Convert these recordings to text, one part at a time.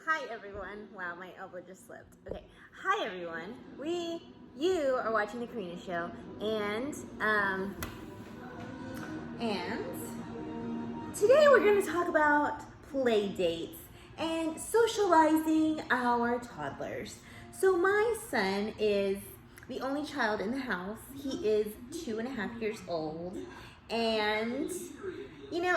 Hi everyone. Wow, my elbow just slipped. Okay. Hi everyone. You are watching the Karina Show, and today we're going to talk about play dates and socializing our toddlers. So my son is the only child in the house. He is 2.5 years old, and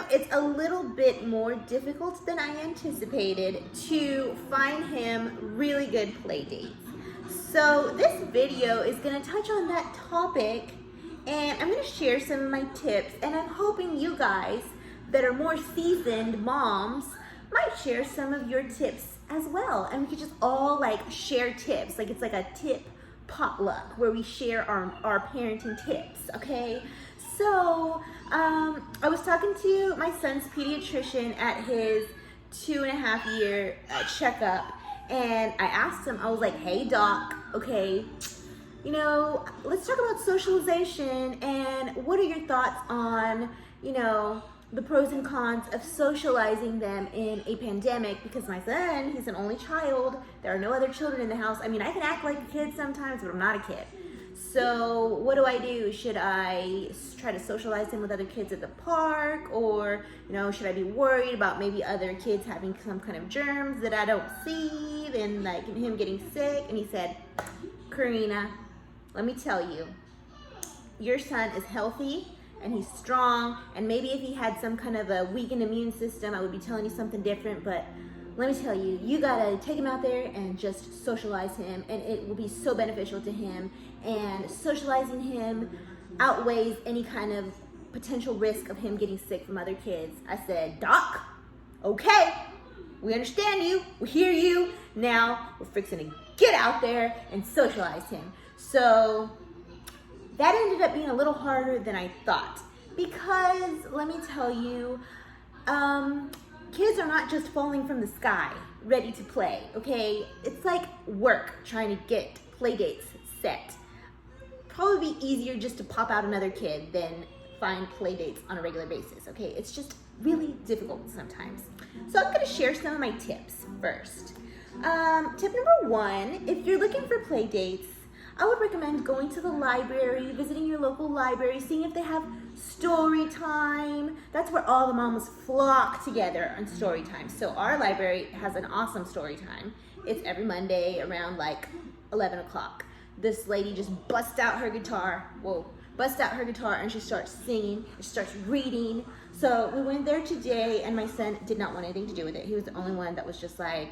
it's a little bit more difficult than I anticipated to find him really good play dates. So this video is going to touch on that topic, and I'm going to share some of my tips, and I'm hoping you guys that are more seasoned moms might share some of your tips as well, and we could just all share tips. It's like a tip potluck where we share our parenting tips, okay? So I was talking to my son's pediatrician at his 2.5-year checkup, and I asked him, I was like, hey doc, okay, let's talk about socialization, and what are your thoughts on, the pros and cons of socializing them in a pandemic? Because my son, he's an only child. There are no other children in the house. I mean, I can act like a kid sometimes, but I'm not a kid. So what do I do? Should I try to socialize him with other kids at the park? Or, should I be worried about maybe other kids having some kind of germs that I don't see and him getting sick? And he said, Karina, let me tell you, your son is healthy and he's strong, and maybe if he had some kind of a weakened immune system, I would be telling you something different, but let me tell you, you gotta take him out there and just socialize him, and it will be so beneficial to him, and socializing him outweighs any kind of potential risk of him getting sick from other kids. I said, doc, okay, we understand you, we hear you, now we're fixing to get out there and socialize him. So that ended up being a little harder than I thought, because let me tell you, kids are not just falling from the sky ready to play, okay? It's like work trying to get play dates set. Probably be easier just to pop out another kid than find play dates on a regular basis, okay? It's just really difficult sometimes. So I'm gonna share some of my tips first. Tip number 1, if you're looking for play dates, I would recommend going to the library, visiting your local library, seeing if they have story time. That's where all the moms flock together on story time. So our library has an awesome story time. It's every Monday around 11 o'clock. This lady just busts out her guitar, and she starts singing, and she starts reading. So we went there today, and my son did not want anything to do with it. He was the only one that was just like,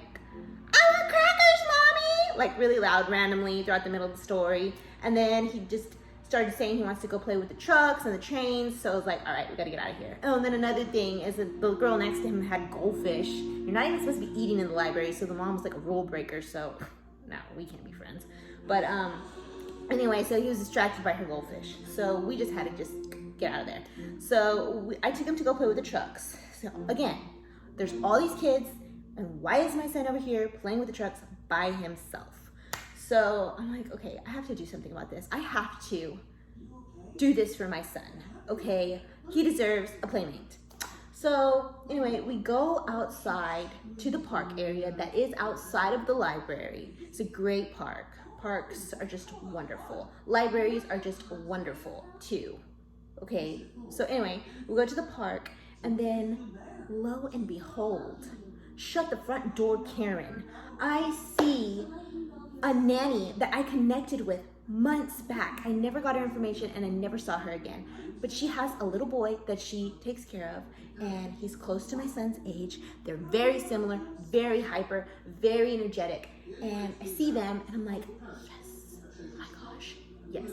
I want crackers, mommy, really loud randomly throughout the middle of the story. And then he just started saying he wants to go play with the trucks and the trains. So I was like, all right, we gotta get out of here. Oh, and then another thing is that the girl next to him had goldfish. You're not even supposed to be eating in the library, so the mom was like a rule breaker, so no, we can't be friends. But anyway, so he was distracted by her goldfish. So we just had to just get out of there. So I took him to go play with the trucks. So again, there's all these kids, and why is my son over here playing with the trucks by himself? So I'm like, okay, I have to do something about this. I have to do this for my son, okay? He deserves a playmate. So anyway, we go outside to the park area that is outside of the library. It's a great park. Parks are just wonderful. Libraries are just wonderful too, okay? So anyway, we go to the park, and then lo and behold, shut the front door, Karen. I see a nanny that I connected with months back. I never got her information, and I never saw her again. But she has a little boy that she takes care of, and he's close to my son's age. They're very similar, very hyper, very energetic. And I see them, and I'm like, yes, oh my gosh, yes.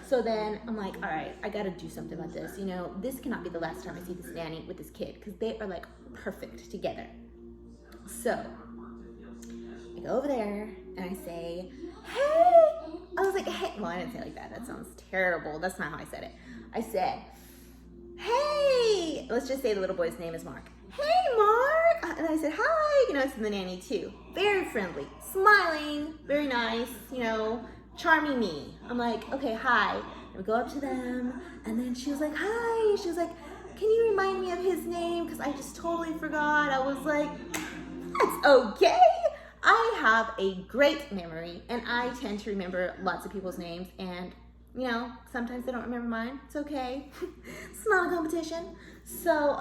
So then I'm like, all right, I gotta do something about this. This cannot be the last time I see this nanny with this kid, because they are perfect together. So I go over there and I say, hey, I was like, hey, well, I didn't say it like that. That sounds terrible. That's not how I said it. I said, hey, let's just say the little boy's name is Mark. Hey, Mark. And I said, hi, it's the nanny too. Very friendly, smiling, very nice, charming me. I'm like, okay, hi. And we go up to them, and then she was like, hi. She was like, can you remind me of his name? Because I just totally forgot. I was like, that's okay. I have a great memory, and I tend to remember lots of people's names, and you know, sometimes they don't remember mine. It's okay. It's not a competition. So,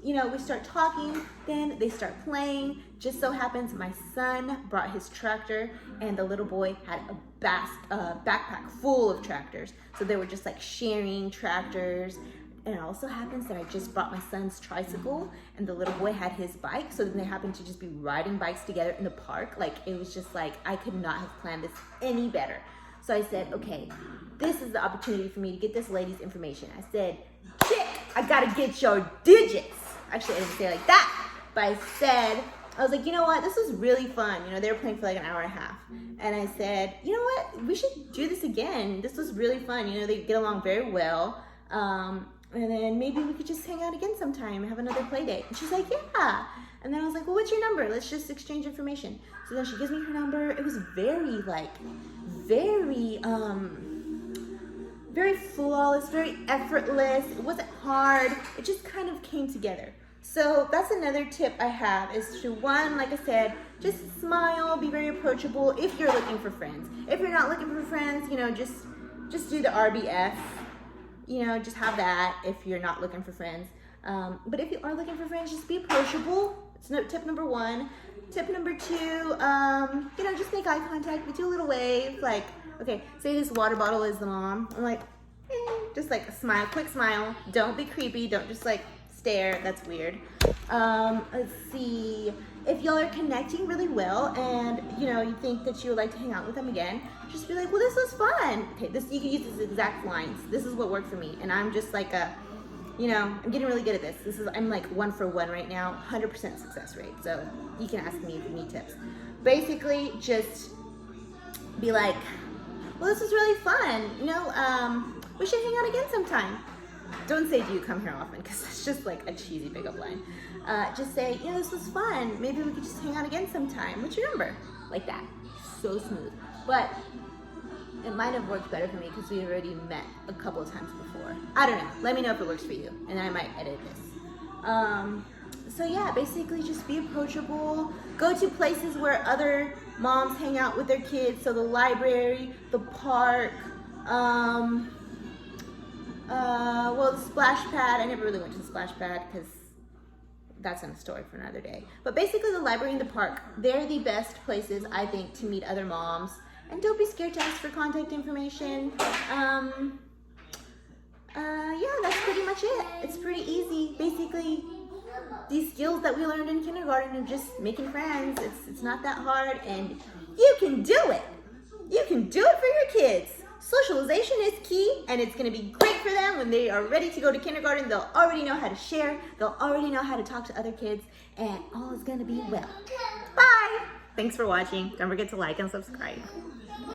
you know, we start talking, then they start playing. Just so happens my son brought his tractor, and the little boy had a backpack full of tractors. So they were just like sharing tractors. And it also happens that I just brought my son's tricycle, and the little boy had his bike. So then they happened to just be riding bikes together in the park. Like, it was just like, I could not have planned this any better. So I said, okay, this is the opportunity for me to get this lady's information. I said, chick, I gotta get your digits. Actually, I didn't say it like that, but I said, I was like, you know what, this was really fun. You know, they were playing for like an hour and a half. And I said, you know what, we should do this again. This was really fun. You know, they get along very well. And then maybe we could just hang out again sometime, have another play date. And she's like, yeah. And then I was like, well, what's your number? Let's just exchange information. So then she gives me her number. It was very flawless, very effortless. It wasn't hard. It just kind of came together. So that's another tip I have, is to, one, like I said, just smile, be very approachable if you're looking for friends. If you're not looking for friends, you know, just do the RBF. You know, just have that if you're not looking for friends. But if you are looking for friends, just be approachable. It's tip number one. Tip number two, you know, just make eye contact. We do a little wave, like, okay, say this water bottle is the mom. I'm like, just like a smile, quick smile. Don't be creepy. Don't just like stare. That's weird. Let's see. If y'all are connecting really well, and you know, you think that you would like to hang out with them again, just be like, well, this was fun. Okay, you can use these exact lines. This is what worked for me, and I'm just like you know, I'm getting really good at this. I'm like 1 for 1 right now, 100% success rate. So you can ask me if you need tips. Basically, just be like, well, this was really fun. You know, we should hang out again sometime. Don't say, do you come here often? Because that's just like a cheesy pickup line. Just say, you know, this was fun. Maybe we could just hang out again sometime. What's your number? Like that. So smooth. But it might have worked better for me because we already met a couple of times before. I don't know. Let me know if it works for you, and I might edit this. So yeah, basically just be approachable. Go to places where other moms hang out with their kids. So the library, the park, well, the splash pad. I never really went to the splash pad because that's a story for another day. But basically the library and the park, they're the best places, I think, to meet other moms. And don't be scared to ask for contact information. Yeah, that's pretty much it. It's pretty easy. Basically, these skills that we learned in kindergarten of just making friends, it's not that hard, and you can do it. You can do it for your kids. Socialization is key, and it's going to be great for them when they are ready to go to kindergarten. They'll already know how to share. They'll already know how to talk to other kids, and all is going to be well. Bye. Thanks for watching. Don't forget to like and subscribe.